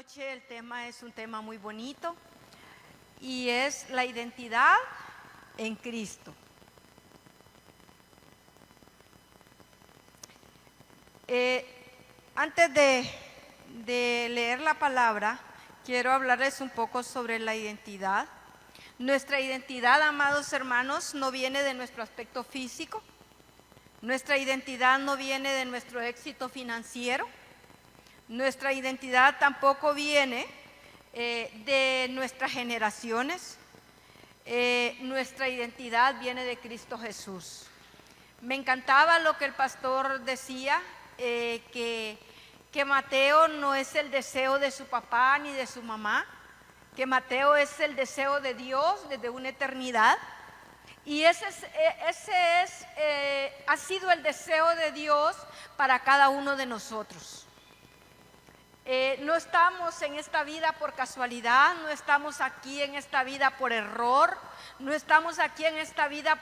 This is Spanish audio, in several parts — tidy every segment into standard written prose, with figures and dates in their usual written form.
noche el tema es un tema muy bonito y es la identidad en Cristo. Antes de leer la palabra, quiero hablarles un poco sobre la identidad. Nuestra identidad, amados hermanos, no viene de nuestro aspecto físico. Nuestra identidad no viene de nuestro éxito financiero. Nuestra identidad tampoco viene de nuestras generaciones. Nuestra identidad viene de Cristo Jesús. Me encantaba lo que el pastor decía, que Mateo no es el deseo de su papá ni de su mamá, que Mateo es el deseo de Dios desde una eternidad. Y ese ha sido el deseo de Dios para cada uno de nosotros. No estamos en esta vida por casualidad, no estamos aquí en esta vida por error, no estamos aquí en esta vida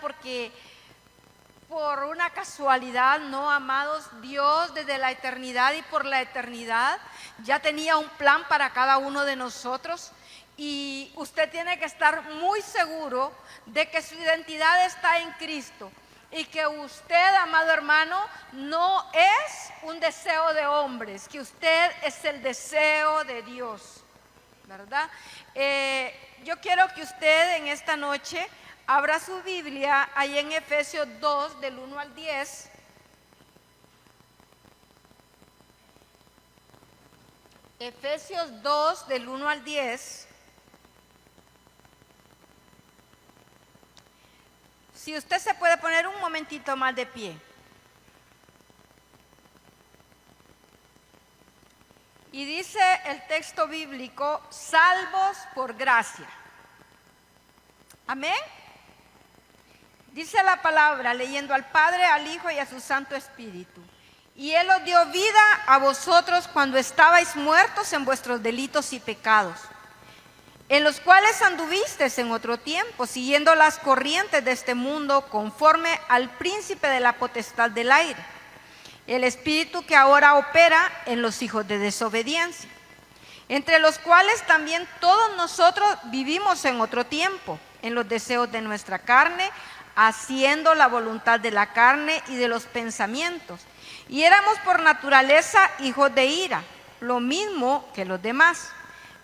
por una casualidad, no, amados. Dios desde la eternidad y por la eternidad ya tenía un plan para cada uno de nosotros. Y usted tiene que estar muy seguro de que su identidad está en Cristo y que usted, amado hermano, no es un deseo de hombres, que usted es el deseo de Dios, ¿verdad? Yo quiero que usted en esta noche abra su Biblia ahí en Efesios 2, del 1 al 10. Efesios 2, del 1 al 10. Si usted se puede poner un momentito más de pie. Y dice el texto bíblico: salvos por gracia. Amén. Dice la palabra, leyendo al Padre, al Hijo y a su Santo Espíritu. Y Él os dio vida a vosotros cuando estabais muertos en vuestros delitos y pecados, en los cuales anduvisteis en otro tiempo, siguiendo las corrientes de este mundo, conforme al príncipe de la potestad del aire, el espíritu que ahora opera en los hijos de desobediencia, entre los cuales también todos nosotros vivimos en otro tiempo, en los deseos de nuestra carne, haciendo la voluntad de la carne y de los pensamientos, y éramos por naturaleza hijos de ira, lo mismo que los demás.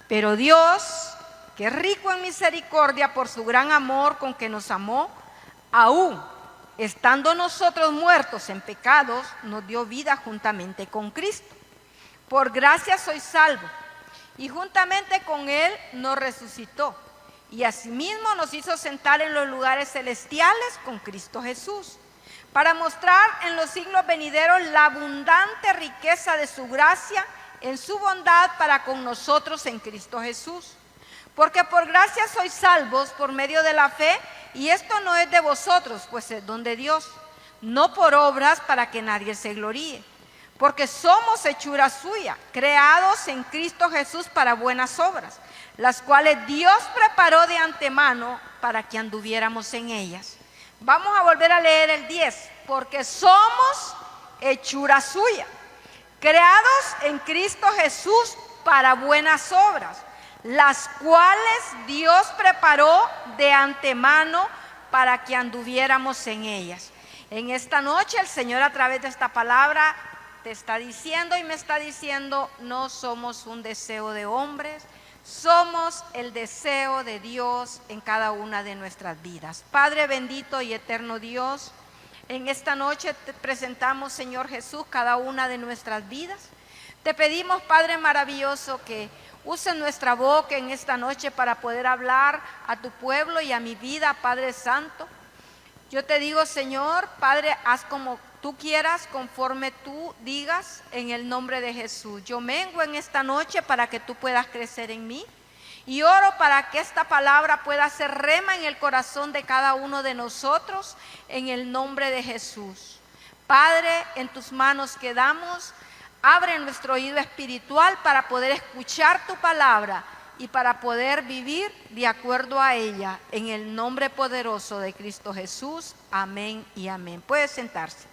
Pero Dios, que es rico en misericordia por su gran amor con que nos amó, aún estando nosotros muertos en pecados, nos dio vida juntamente con Cristo. Por gracia sois salvos, y juntamente con Él nos resucitó, y asimismo nos hizo sentar en los lugares celestiales con Cristo Jesús, para mostrar en los siglos venideros la abundante riqueza de su gracia en su bondad para con nosotros en Cristo Jesús. Porque por gracia sois salvos por medio de la fe, y esto no es de vosotros, pues es don de Dios, no por obras para que nadie se gloríe. Porque somos hechura suya, creados en Cristo Jesús para buenas obras, las cuales Dios preparó de antemano para que anduviéramos en ellas. Vamos a volver a leer el 10. Porque somos hechura suya, creados en Cristo Jesús para buenas obras, las cuales Dios preparó de antemano para que anduviéramos en ellas. En esta noche el Señor, a través de esta palabra, te está diciendo y me está diciendo: no somos un deseo de hombres, somos el deseo de Dios en cada una de nuestras vidas. Padre bendito y eterno Dios, en esta noche te presentamos, Señor Jesús, cada una de nuestras vidas. Te pedimos, Padre maravilloso, que uses nuestra boca en esta noche para poder hablar a tu pueblo y a mi vida, Padre Santo. Yo te digo, Señor, Padre, haz como tú quieras, conforme tú digas, en el nombre de Jesús. Yo mengo en esta noche para que tú puedas crecer en mí. Y oro para que esta palabra pueda ser rema en el corazón de cada uno de nosotros, en el nombre de Jesús. Padre, en tus manos quedamos. Abre nuestro oído espiritual para poder escuchar tu palabra y para poder vivir de acuerdo a ella, en el nombre poderoso de Cristo Jesús. Amén y amén. Puede sentarse.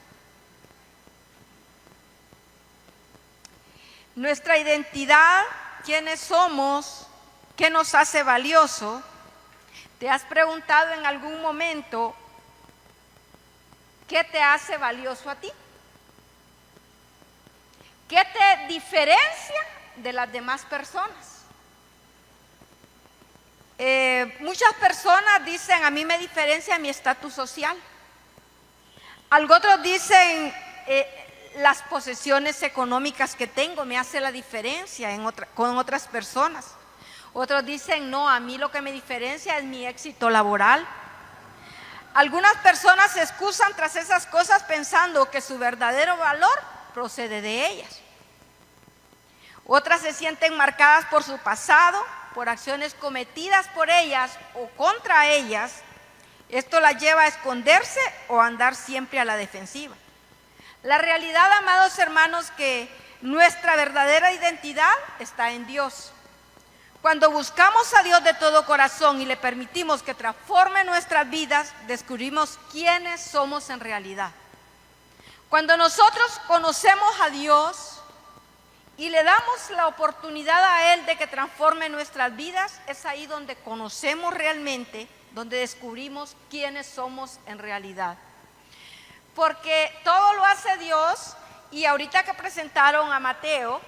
Nuestra identidad quiénes somos, qué nos hace valioso, ¿te has preguntado en algún momento qué te hace valioso a ti? ¿Qué te diferencia de las demás personas? Muchas personas dicen, a mí me diferencia mi estatus social. Otros dicen, las posesiones económicas que tengo me hace la diferencia con otras personas. Otros dicen, no, a mí lo que me diferencia es mi éxito laboral. Algunas personas se excusan tras esas cosas pensando que su verdadero valor procede de ellas. Otras se sienten marcadas por su pasado, por acciones cometidas por ellas o contra ellas. Esto las lleva a esconderse o a andar siempre a la defensiva. La realidad, amados hermanos, que nuestra verdadera identidad está en Dios. Cuando buscamos a Dios de todo corazón y le permitimos que transforme nuestras vidas, descubrimos quiénes somos en realidad. Cuando nosotros conocemos a Dios y le damos la oportunidad a Él de que transforme nuestras vidas, es ahí donde conocemos realmente, donde descubrimos quiénes somos en realidad. Porque todo lo hace Dios, y ahorita que presentaron a Mateo,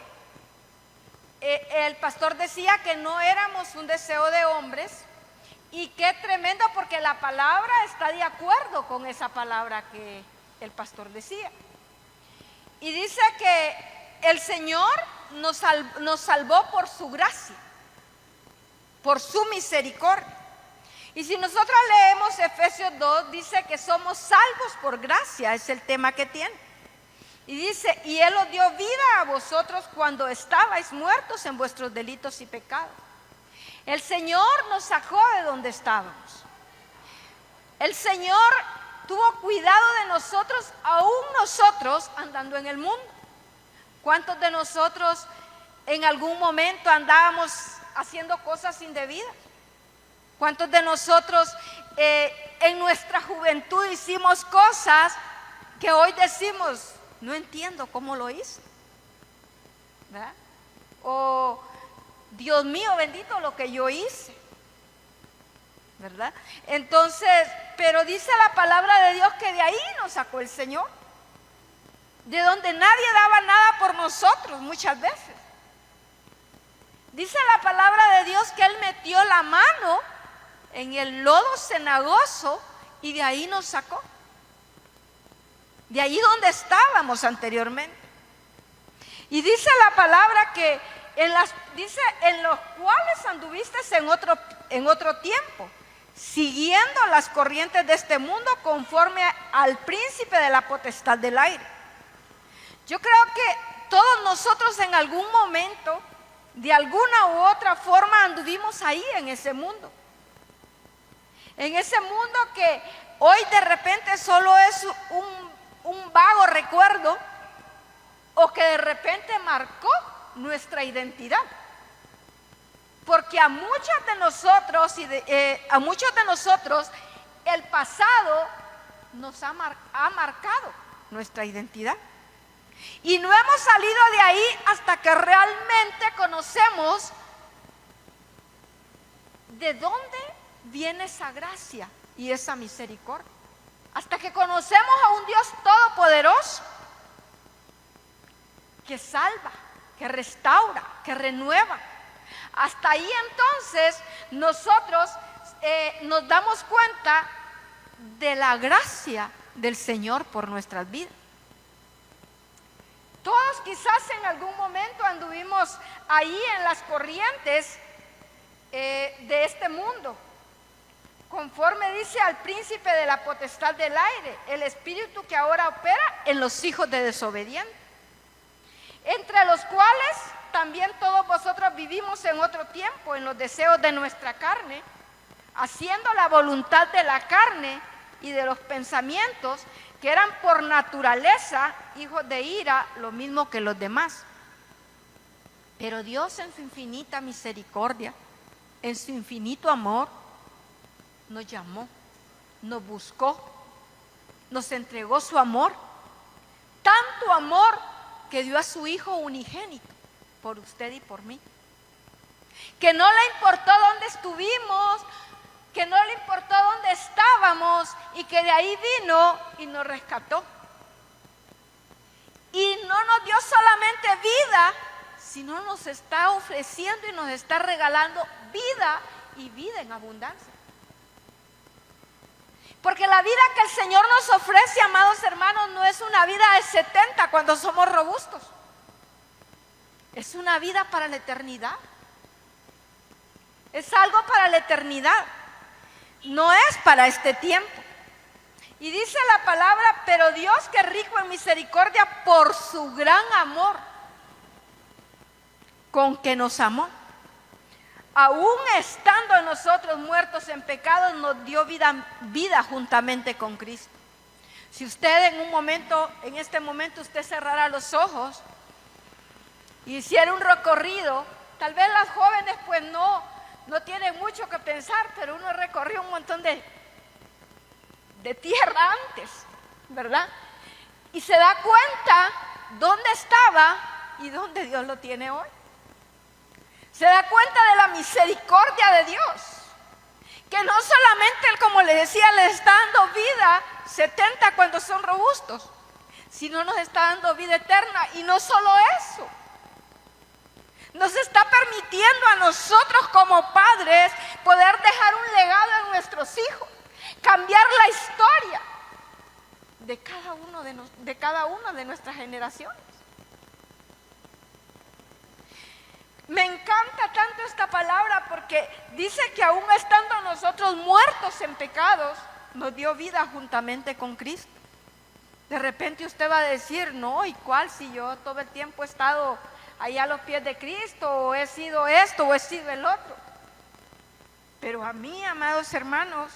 el pastor decía que no éramos un deseo de hombres, y qué tremendo, porque la palabra está de acuerdo con esa palabra que el pastor decía. Y dice que el Señor nos salvó por su gracia, por su misericordia. Y si nosotros leemos Efesios 2, dice que somos salvos por gracia, es el tema que tiene. Y dice, y Él os dio vida a vosotros cuando estabais muertos en vuestros delitos y pecados. El Señor nos sacó de donde estábamos. El Señor tuvo cuidado de nosotros, aún nosotros andando en el mundo. ¿Cuántos de nosotros en algún momento andábamos haciendo cosas indebidas? ¿Cuántos de nosotros en nuestra juventud hicimos cosas que hoy decimos, no entiendo cómo lo hice? ¿Verdad? O, Dios mío bendito, lo que yo hice, ¿verdad? Entonces, pero dice la palabra de Dios que de ahí nos sacó el Señor, de donde nadie daba nada por nosotros muchas veces. Dice la palabra de Dios que Él metió la mano en el lodo cenagoso y de ahí nos sacó. De ahí donde estábamos anteriormente. Y dice la palabra que dice, en los cuales anduviste en otro tiempo, siguiendo las corrientes de este mundo conforme al príncipe de la potestad del aire. Yo creo que todos nosotros en algún momento, de alguna u otra forma, anduvimos ahí en ese mundo. En ese mundo que hoy de repente solo es un vago recuerdo, o que de repente marcó nuestra identidad. Porque a muchos de nosotros el pasado nos ha marcado nuestra identidad. Y no hemos salido de ahí hasta que realmente conocemos de dónde viene esa gracia y esa misericordia. Hasta que conocemos a un Dios todopoderoso que salva, que restaura, que renueva. Hasta ahí entonces nosotros nos damos cuenta de la gracia del Señor por nuestras vidas. Todos quizás en algún momento anduvimos ahí en las corrientes de este mundo, conforme dice al príncipe de la potestad del aire, el espíritu que ahora opera en los hijos de desobedientes, entre los cuales también todos vosotros vivimos en otro tiempo, en los deseos de nuestra carne, haciendo la voluntad de la carne y de los pensamientos, que eran por naturaleza hijos de ira, lo mismo que los demás. Pero Dios, en su infinita misericordia, en su infinito amor, nos llamó, nos buscó, nos entregó su amor, tanto amor que dio a su Hijo unigénito por usted y por mí. que no le importó dónde estuvimos, que no le importó dónde estábamos y que de ahí vino y nos rescató. Y no nos dio solamente vida, sino nos está ofreciendo y nos está regalando vida y vida en abundancia. Porque la vida que el Señor nos ofrece, amados hermanos, no es una vida de 70 cuando somos robustos. Es una vida para la eternidad. Es algo para la eternidad. No es para este tiempo. Y dice la palabra, pero Dios, que es rico en misericordia, por su gran amor con que nos amó, aún estando nosotros muertos en pecados, nos dio vida juntamente con Cristo. Si usted en este momento usted cerrara los ojos y hiciera un recorrido, tal vez las jóvenes pues no tienen mucho que pensar, pero uno recorrió un montón de tierra antes, ¿verdad? Y se da cuenta dónde estaba y dónde Dios lo tiene hoy. Se da cuenta de la misericordia de Dios, que no solamente, como le decía, le está dando vida 70 cuando son robustos, sino nos está dando vida eterna. Y no solo eso, nos está permitiendo a nosotros como padres poder dejar un legado en nuestros hijos, cambiar la historia de cada una de nuestras generaciones. Me encanta tanto esta palabra porque dice que aún estando nosotros muertos en pecados, nos dio vida juntamente con Cristo. De repente usted va a decir, no, ¿y cuál? Si yo todo el tiempo he estado ahí a los pies de Cristo, o he sido esto, o he sido el otro. Pero a mí, amados hermanos,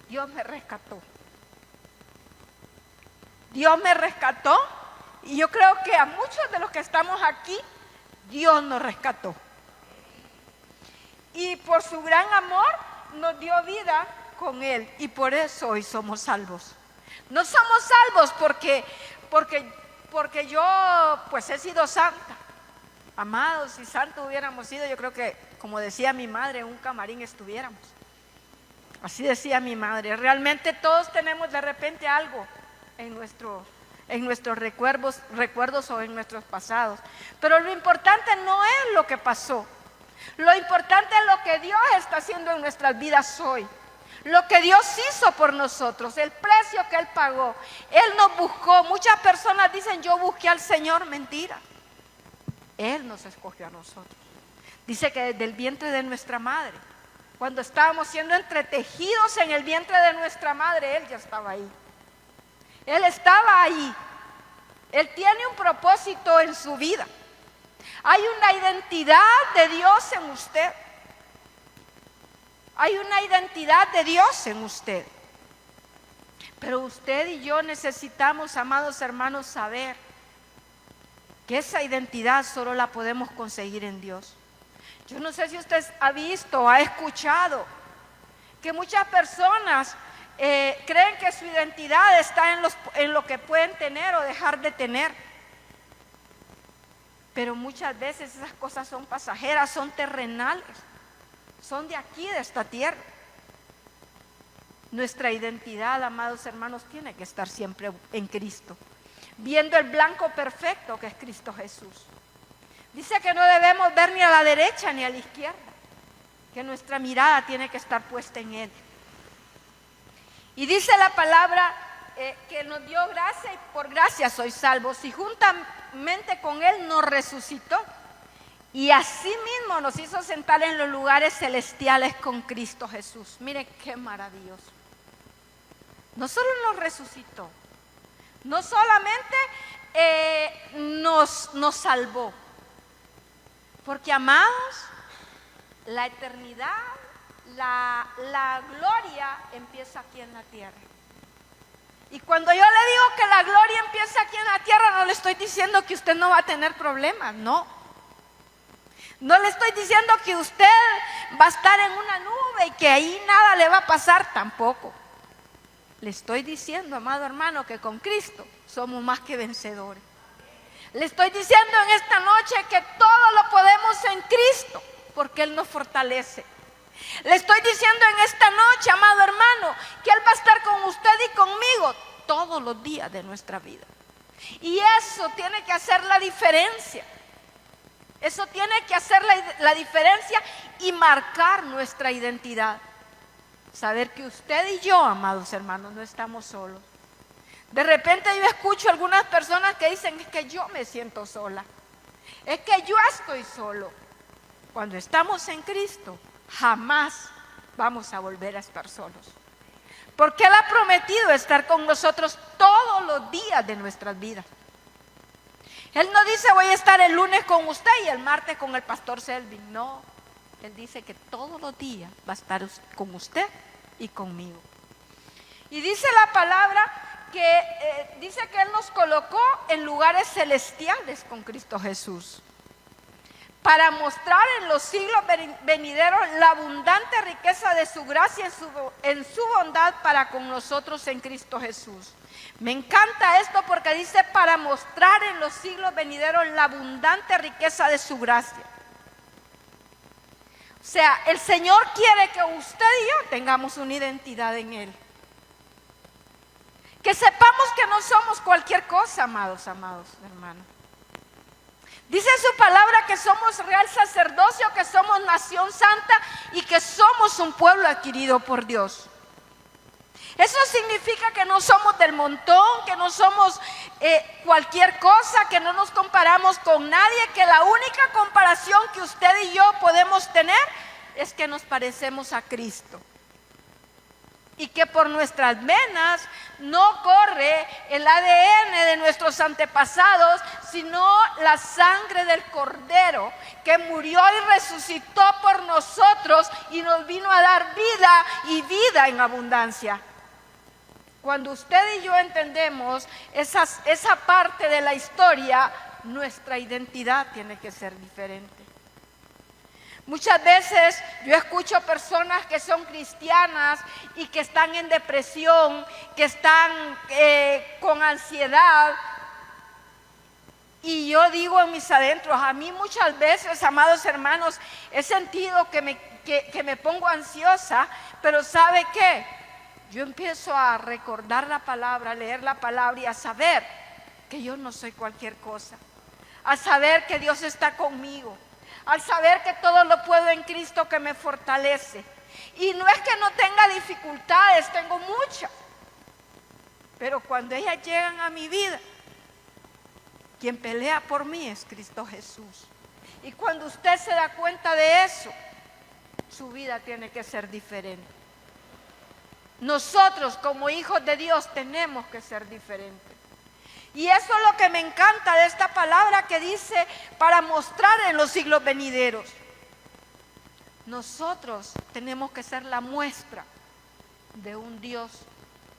Dios me rescató. Dios me rescató, y yo creo que a muchos de los que estamos aquí, Dios nos rescató. Y por su gran amor nos dio vida con Él. Y por eso hoy somos salvos. No somos salvos porque yo pues he sido santa. Amados, si santos hubiéramos sido, yo creo que, como decía mi madre, en un camarín estuviéramos. Así decía mi madre. Realmente todos tenemos de repente algo en nuestros recuerdos o en nuestros pasados. Pero lo importante no es lo que pasó. Lo importante es lo que Dios está haciendo en nuestras vidas hoy. Lo que Dios hizo por nosotros, el precio que Él pagó. Él nos buscó. Muchas personas dicen, yo busqué al Señor. Mentira. Él nos escogió a nosotros. Dice que desde el vientre de nuestra madre, cuando estábamos siendo entretejidos en el vientre de nuestra madre, Él ya estaba ahí. Él estaba ahí. Él tiene un propósito en su vida. Hay una identidad de Dios en usted. Hay una identidad de Dios en usted. Pero usted y yo necesitamos, amados hermanos, saber que esa identidad solo la podemos conseguir en Dios. Yo no sé si usted ha visto o ha escuchado que muchas personas creen que su identidad está en lo que pueden tener o dejar de tener. Pero muchas veces esas cosas son pasajeras, son terrenales, son de aquí, de esta tierra. Nuestra identidad, amados hermanos, tiene que estar siempre en Cristo, viendo el blanco perfecto que es Cristo Jesús. Dice que no debemos ver ni a la derecha ni a la izquierda, que nuestra mirada tiene que estar puesta en Él. Y dice la palabra que nos dio gracia y por gracia sois salvos, y juntamente con Él nos resucitó y asimismo nos hizo sentar en los lugares celestiales con Cristo Jesús. Mire qué maravilloso. No solo nos resucitó, no solamente nos salvó, porque amados, la eternidad, la gloria empieza aquí en la tierra. Y cuando yo le digo que la gloria empieza aquí en la tierra, no le estoy diciendo que usted no va a tener problemas, no. No le estoy diciendo que usted va a estar en una nube y que ahí nada le va a pasar, tampoco. Le estoy diciendo, amado hermano, que con Cristo somos más que vencedores. Le estoy diciendo en esta noche que todo lo podemos en Cristo. porque Él nos fortalece. Le estoy diciendo en esta noche, amado hermano, que Él va a estar con usted y conmigo todos los días de nuestra vida. Y eso tiene que hacer la diferencia. Eso tiene que hacer la diferencia y marcar nuestra identidad. Saber que usted y yo, amados hermanos, no estamos solos. De repente yo escucho algunas personas que dicen: es que yo me siento sola, es que yo estoy solo. Cuando estamos en Cristo, jamás vamos a volver a estar solos, porque Él ha prometido estar con nosotros todos los días de nuestras vidas. Él no dice: voy a estar el lunes con usted y el martes con el pastor Selvin. No, Él dice que todos los días va a estar con usted y conmigo. Y dice la palabra que dice que Él nos colocó en lugares celestiales con Cristo Jesús, para mostrar en los siglos venideros la abundante riqueza de su gracia en su bondad para con nosotros en Cristo Jesús. Me encanta esto porque dice: para mostrar en los siglos venideros la abundante riqueza de su gracia. O sea, el Señor quiere que usted y yo tengamos una identidad en Él. Que sepamos que no somos cualquier cosa, amados hermanos. Dice su palabra que somos real sacerdocio, que somos nación santa y que somos un pueblo adquirido por Dios. Eso significa que no somos del montón, que no somos cualquier cosa, que no nos comparamos con nadie, que la única comparación que usted y yo podemos tener es que nos parecemos a Cristo. Y que por nuestras venas no corre el ADN de nuestros antepasados, sino la sangre del Cordero que murió y resucitó por nosotros y nos vino a dar vida y vida en abundancia. Cuando usted y yo entendemos esa parte de la historia, nuestra identidad tiene que ser diferente. Muchas veces yo escucho personas que son cristianas y que están en depresión, que están con ansiedad. Y yo digo en mis adentros, a mí muchas veces, amados hermanos, he sentido que me pongo ansiosa, pero ¿sabe qué? Yo empiezo a recordar la palabra, a leer la palabra y a saber que yo no soy cualquier cosa, a saber que Dios está conmigo, al saber que todo lo puedo en Cristo que me fortalece. Y no es que no tenga dificultades, tengo muchas, pero cuando ellas llegan a mi vida, quien pelea por mí es Cristo Jesús. Y cuando usted se da cuenta de eso, su vida tiene que ser diferente. Nosotros como hijos de Dios tenemos que ser diferentes. Y eso es lo que me encanta de esta palabra que dice: para mostrar en los siglos venideros. Nosotros tenemos que ser la muestra de un Dios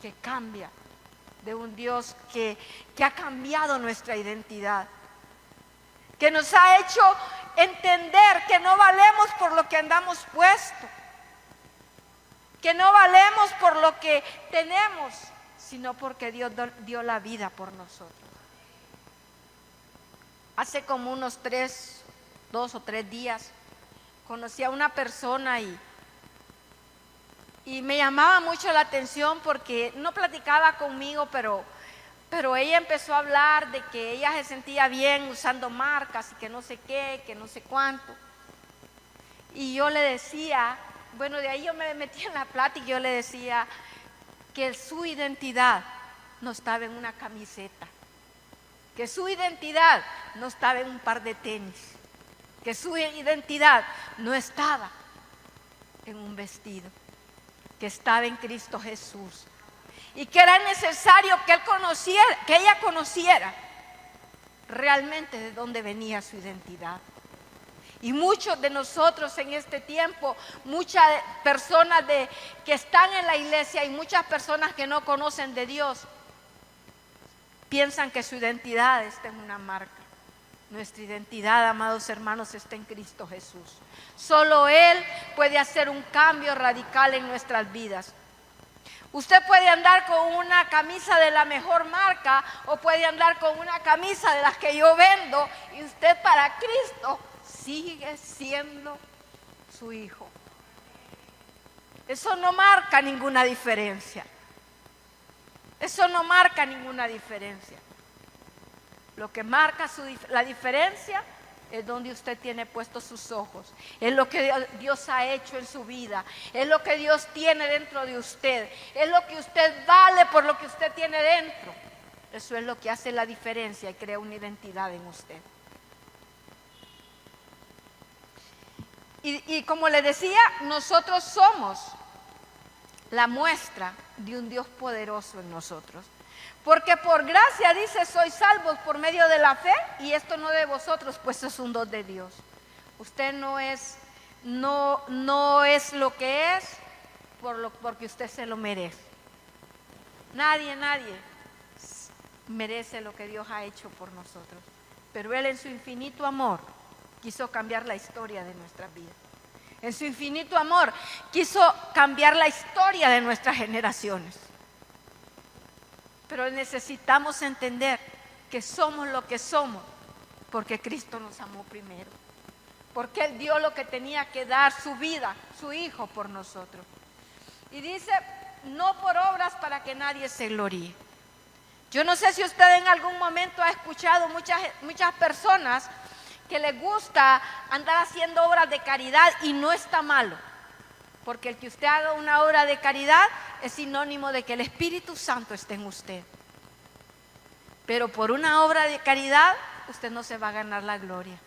que cambia, de un Dios que ha cambiado nuestra identidad, que nos ha hecho entender que no valemos por lo que andamos puestos, que no valemos por lo que tenemos, sino porque Dios dio la vida por nosotros. Hace como unos 2 o 3 días, conocí a una persona y me llamaba mucho la atención porque no platicaba conmigo, pero ella empezó a hablar de que ella se sentía bien usando marcas y que no sé qué, que no sé cuánto. Y yo le decía, bueno, de ahí yo me metí en la plática y yo le decía que su identidad no estaba en una camiseta, que su identidad no estaba en un par de tenis, que su identidad no estaba en un vestido, que estaba en Cristo Jesús, y que era necesario que ella conociera realmente de dónde venía su identidad. Y muchos de nosotros en este tiempo, muchas personas que están en la iglesia y muchas personas que no conocen de Dios, piensan que su identidad está en una marca. Nuestra identidad, amados hermanos, está en Cristo Jesús. Solo Él puede hacer un cambio radical en nuestras vidas. Usted puede andar con una camisa de la mejor marca o puede andar con una camisa de las que yo vendo, y usted para Cristo sigue siendo su Hijo. Eso no marca ninguna diferencia. Eso no marca ninguna diferencia. Lo que marca la diferencia es donde usted tiene puestos sus ojos. Es lo que Dios ha hecho en su vida. Es lo que Dios tiene dentro de usted. Es lo que usted vale por lo que usted tiene dentro. Eso es lo que hace la diferencia y crea una identidad en usted. Y como le decía, nosotros somos la muestra de un Dios poderoso en nosotros. Porque por gracia, dice, sois salvos por medio de la fe, y esto no de vosotros, pues es un don de Dios. Usted no es lo que es porque usted se lo merece. Nadie merece lo que Dios ha hecho por nosotros. Pero Él en su infinito amor quiso cambiar la historia de nuestras vidas. En su infinito amor quiso cambiar la historia de nuestras generaciones. Pero necesitamos entender que somos lo que somos porque Cristo nos amó primero. Porque Él dio lo que tenía que dar, su vida, su Hijo por nosotros. Y dice, no por obras para que nadie se gloríe. Yo no sé si usted en algún momento ha escuchado muchas personas que les gusta andar haciendo obras de caridad, y no está malo. Porque el que usted haga una obra de caridad es sinónimo de que el Espíritu Santo esté en usted. Pero por una obra de caridad usted no se va a ganar la gloria,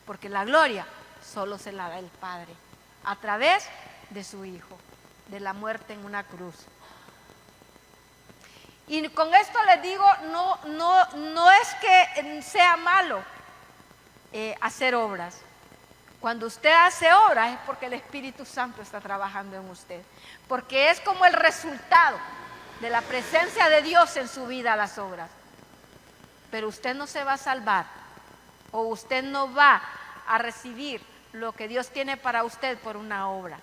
porque la gloria solo se la da el Padre a través de su Hijo, de la muerte en una cruz. Y con esto les digo, no es que sea malo hacer obras. Cuando usted hace obras es porque el Espíritu Santo está trabajando en usted, porque es como el resultado de la presencia de Dios en su vida las obras. Pero usted no se va a salvar, o usted no va a recibir lo que Dios tiene para usted por una obra,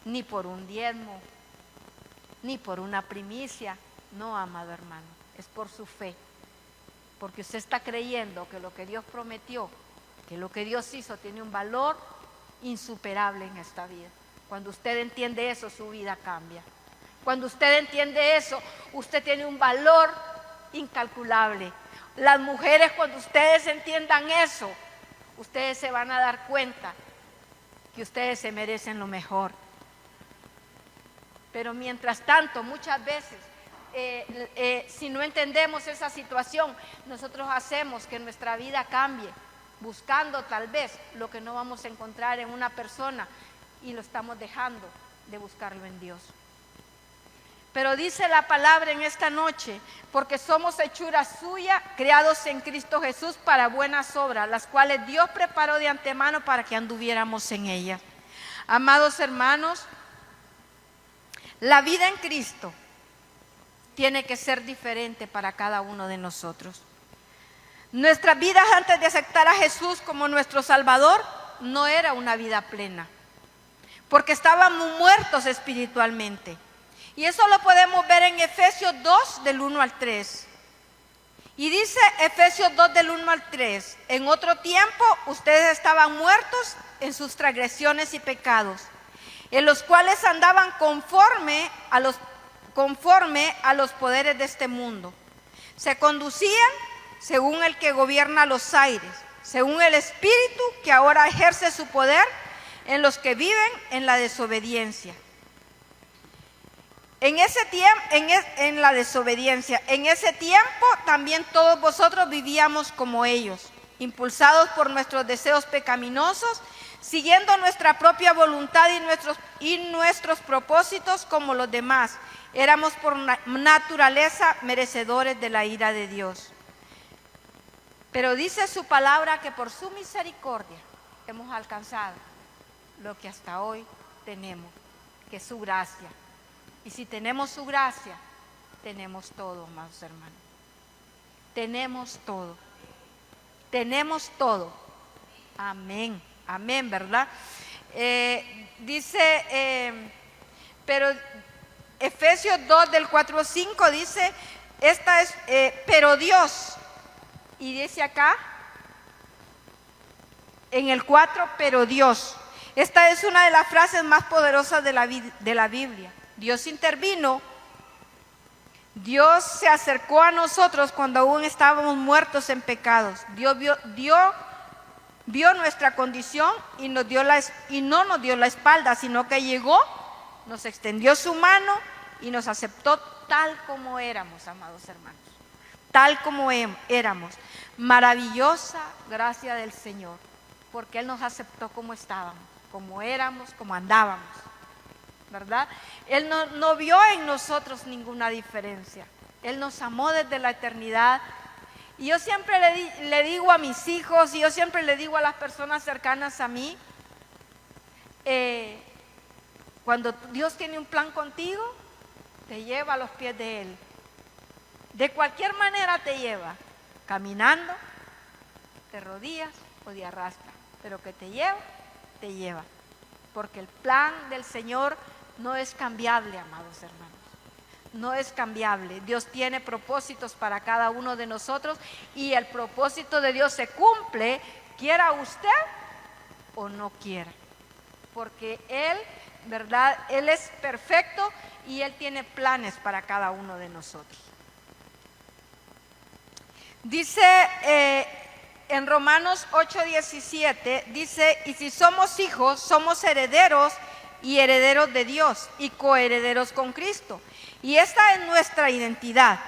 ni por un diezmo, ni por una primicia. No, amado hermano, es por su fe, porque usted está creyendo que lo que Dios prometió, que lo que Dios hizo tiene un valor insuperable en esta vida. Cuando usted entiende eso, su vida cambia. Cuando usted entiende eso, usted tiene un valor incalculable. Las mujeres, cuando ustedes entiendan eso, ustedes se van a dar cuenta que ustedes se merecen lo mejor. Pero mientras tanto, muchas veces, si no entendemos esa situación, nosotros hacemos que nuestra vida cambie, buscando tal vez lo que no vamos a encontrar en una persona, y lo estamos dejando de buscarlo en Dios. Pero dice la palabra en esta noche, porque somos hechura suya, creados en Cristo Jesús para buenas obras, las cuales Dios preparó de antemano para que anduviéramos en ellas. Amados hermanos, la vida en Cristo tiene que ser diferente para cada uno de nosotros. Nuestras vidas antes de aceptar a Jesús como nuestro Salvador no era una vida plena, porque estábamos muertos espiritualmente. Y eso lo podemos ver en Efesios 2 del 1 al 3. Y dice Efesios 2 del 1 al 3, en otro tiempo ustedes estaban muertos en sus transgresiones y pecados, en los cuales andaban conforme a los poderes de este mundo. Se conducían según el que gobierna los aires, según el espíritu que ahora ejerce su poder en los que viven en la desobediencia. En ese tiempo también todos vosotros vivíamos como ellos, impulsados por nuestros deseos pecaminosos, siguiendo nuestra propia voluntad y nuestros propósitos como los demás. Éramos por naturaleza merecedores de la ira de Dios. Pero dice su palabra que por su misericordia hemos alcanzado lo que hasta hoy tenemos, que es su gracia. Y si tenemos su gracia, tenemos todo, amados hermanos. Tenemos todo. Tenemos todo. Amén. Amén, ¿verdad? Pero Efesios 2 del 4 al 5 dice, pero Dios, y dice acá, en el 4, pero Dios, Esta es una de las frases más poderosas de la Biblia. Dios intervino. Dios se acercó a nosotros cuando aún estábamos muertos en pecados. Dios vio nuestra condición y no nos dio la espalda, sino que llegó, nos extendió su mano y nos aceptó tal como éramos, amados hermanos. Tal como éramos. Maravillosa gracia del Señor, porque Él nos aceptó como estábamos, como éramos, como andábamos, ¿verdad? Él no vio en nosotros ninguna diferencia. Él nos amó desde la eternidad. Y yo siempre le digo a mis hijos, y yo siempre le digo a las personas cercanas a mí, cuando Dios tiene un plan contigo, te lleva a los pies de Él. De cualquier manera te lleva, caminando, de rodillas o de arrastra, pero que te lleva. Porque el plan del Señor no es cambiable, amados hermanos. No es cambiable. Dios tiene propósitos para cada uno de nosotros y el propósito de Dios se cumple, quiera usted o no quiera. Porque Él, ¿verdad? Él es perfecto y Él tiene planes para cada uno de nosotros. Dice en Romanos 8:17, dice, y si somos hijos, somos herederos y herederos de Dios y coherederos con Cristo. Y esta es nuestra identidad.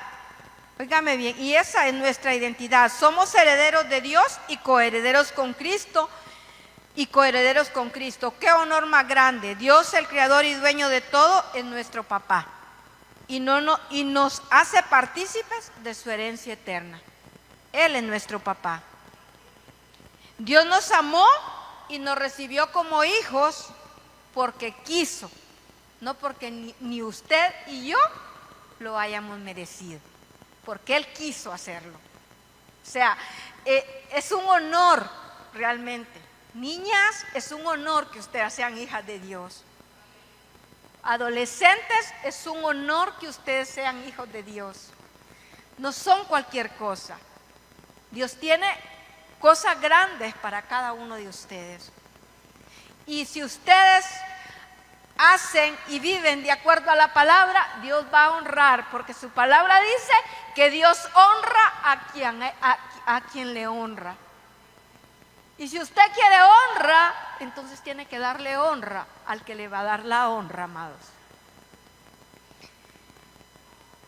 Óigame bien, y esa es nuestra identidad. Somos herederos de Dios y coherederos con Cristo. Qué honor más grande. Dios, el creador y dueño de todo, es nuestro papá. Y nos hace partícipes de su herencia eterna. Él es nuestro papá. Dios nos amó y nos recibió como hijos porque quiso. No porque ni usted y yo lo hayamos merecido, porque Él quiso hacerlo. O sea, es un honor realmente. Niñas, es un honor que ustedes sean hijas de Dios. Adolescentes, es un honor que ustedes sean hijos de Dios. No son cualquier cosa. Dios tiene cosas grandes para cada uno de ustedes. Y si ustedes hacen y viven de acuerdo a la palabra, Dios va a honrar, porque su palabra dice que Dios honra a quien le honra. Y si usted quiere honra, entonces tiene que darle honra al que le va a dar la honra, amados.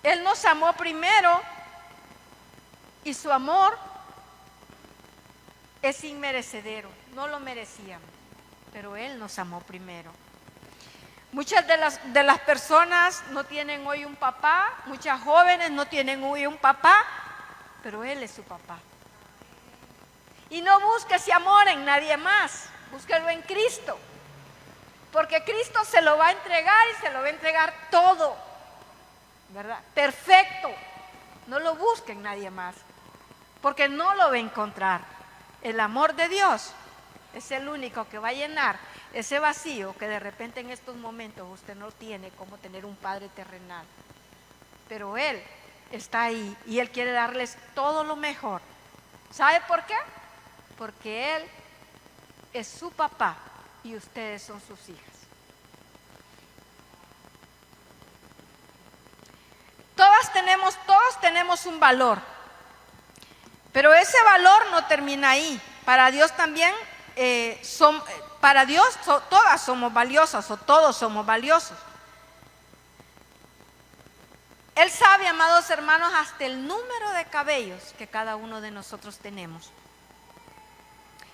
Él nos amó primero y su amor es inmerecedero, no lo merecíamos, pero Él nos amó primero. Muchas de las personas no tienen hoy un papá, muchas jóvenes no tienen hoy un papá, pero Él es su papá. Y no busque ese amor en nadie más, búsquelo en Cristo, porque Cristo se lo va a entregar y se lo va a entregar todo, ¿verdad? Perfecto. No lo busque en nadie más, porque no lo va a encontrar. El amor de Dios es el único que va a llenar ese vacío que de repente en estos momentos usted no tiene como tener un padre terrenal. Pero Él está ahí y Él quiere darles todo lo mejor. ¿Sabe por qué? Porque Él es su papá y ustedes son sus hijas. Todos tenemos un valor, pero ese valor no termina ahí. Para Dios también todas somos valiosas o todos somos valiosos. Él sabe, amados hermanos, hasta el número de cabellos que cada uno de nosotros tenemos.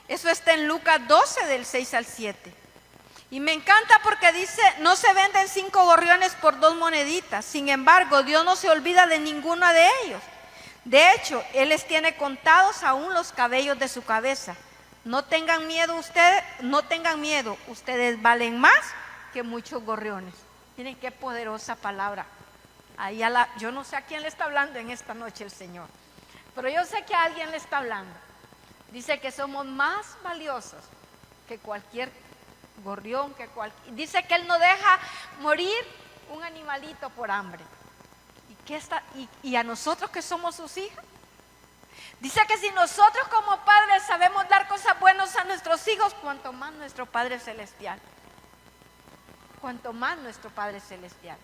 Eso está en Lucas 12 del 6 al 7. Y me encanta porque dice, no se venden 5 gorriones por 2 moneditas. Sin embargo, Dios no se olvida de ninguno de ellos. De hecho, Él les tiene contados aún los cabellos de su cabeza. No tengan miedo ustedes valen más que muchos gorriones. Miren qué poderosa palabra. Yo no sé a quién le está hablando en esta noche el Señor, pero yo sé que a alguien le está hablando. Dice que somos más valiosos que cualquier gorrión, dice que Él no deja morir un animalito por hambre. ¿Y a nosotros que somos sus hijas? Dice que si nosotros como padres sabemos dar cosas buenas a nuestros hijos, cuanto más nuestro Padre Celestial. Cuanto más nuestro Padre Celestial.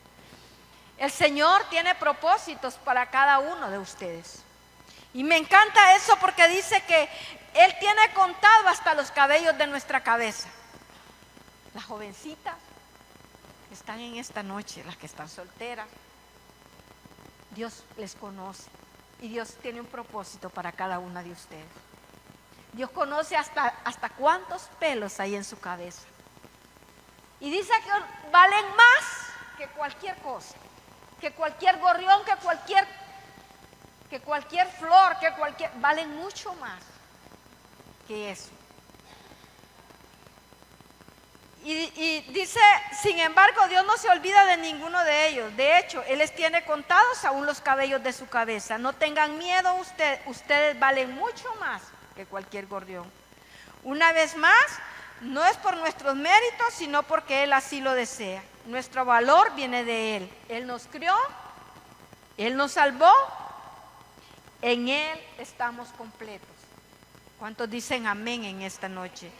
El Señor tiene propósitos para cada uno de ustedes. Y me encanta eso porque dice que Él tiene contado hasta los cabellos de nuestra cabeza. Las jovencitas que están en esta noche, las que están solteras, Dios les conoce y Dios tiene un propósito para cada una de ustedes. Dios conoce hasta cuántos pelos hay en su cabeza. Y dice que valen más que cualquier cosa, que cualquier gorrión, que cualquier flor, valen mucho más que eso. Y dice, sin embargo, Dios no se olvida de ninguno de ellos. De hecho, Él les tiene contados aún los cabellos de su cabeza. No tengan miedo ustedes valen mucho más que cualquier gorrión. Una vez más, no es por nuestros méritos, sino porque Él así lo desea. Nuestro valor viene de Él. Él nos crió, Él nos salvó, en Él estamos completos. ¿Cuántos dicen amén en esta noche?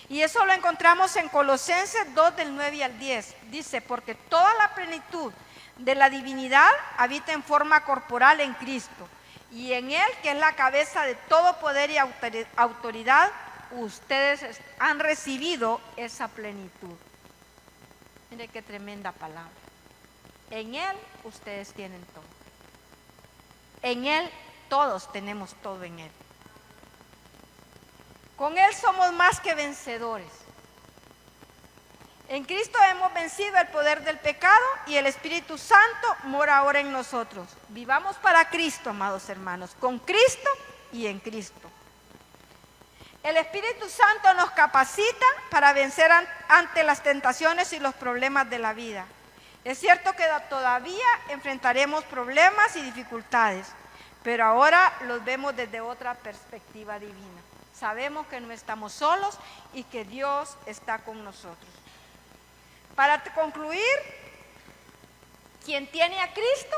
Y eso lo encontramos en Colosenses 2 del 9 al 10. Dice, porque toda la plenitud de la divinidad habita en forma corporal en Cristo. Y en Él, que es la cabeza de todo poder y autoridad, ustedes han recibido esa plenitud. Mire qué tremenda palabra. En Él ustedes tienen todo. En Él todos tenemos todo en Él. Con Él somos más que vencedores. En Cristo hemos vencido el poder del pecado y el Espíritu Santo mora ahora en nosotros. Vivamos para Cristo, amados hermanos, con Cristo y en Cristo. El Espíritu Santo nos capacita para vencer ante las tentaciones y los problemas de la vida. Es cierto que todavía enfrentaremos problemas y dificultades, pero ahora los vemos desde otra perspectiva divina. Sabemos que no estamos solos y que Dios está con nosotros. Para concluir, quien tiene a Cristo,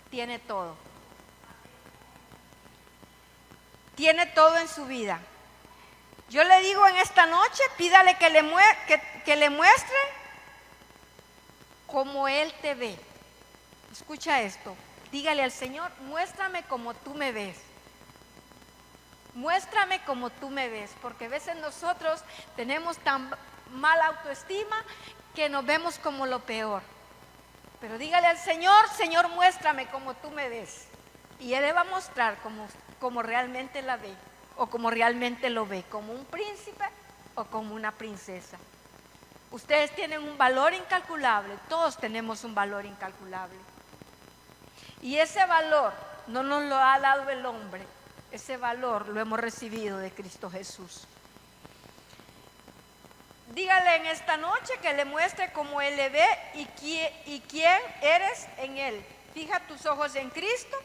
tiene todo. Tiene todo en su vida. Yo le digo en esta noche, pídale que le muestre cómo Él te ve. Escucha esto, dígale al Señor, muéstrame como tú me ves. Muéstrame como tú me ves, porque a veces nosotros tenemos tan mala autoestima que nos vemos como lo peor. Pero dígale al Señor, Señor, muéstrame como tú me ves. Y Él le va a mostrar como realmente la ve, o como realmente lo ve, como un príncipe o como una princesa. Ustedes tienen un valor incalculable, todos tenemos un valor incalculable. Y ese valor no nos lo ha dado el hombre. Ese valor lo hemos recibido de Cristo Jesús. Dígale en esta noche que le muestre cómo Él le ve y quién eres en Él. Fija tus ojos en Cristo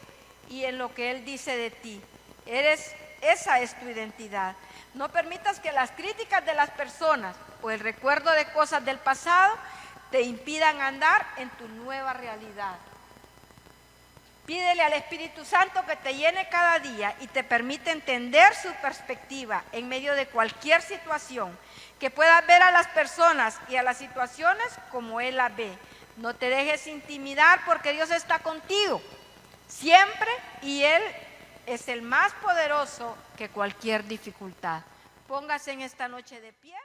y en lo que Él dice de ti. Esa es tu identidad. No permitas que las críticas de las personas o el recuerdo de cosas del pasado te impidan andar en tu nueva realidad. Pídele al Espíritu Santo que te llene cada día y te permite entender su perspectiva en medio de cualquier situación, que puedas ver a las personas y a las situaciones como Él las ve. No te dejes intimidar porque Dios está contigo siempre y Él es el más poderoso que cualquier dificultad. Póngase en esta noche de pie.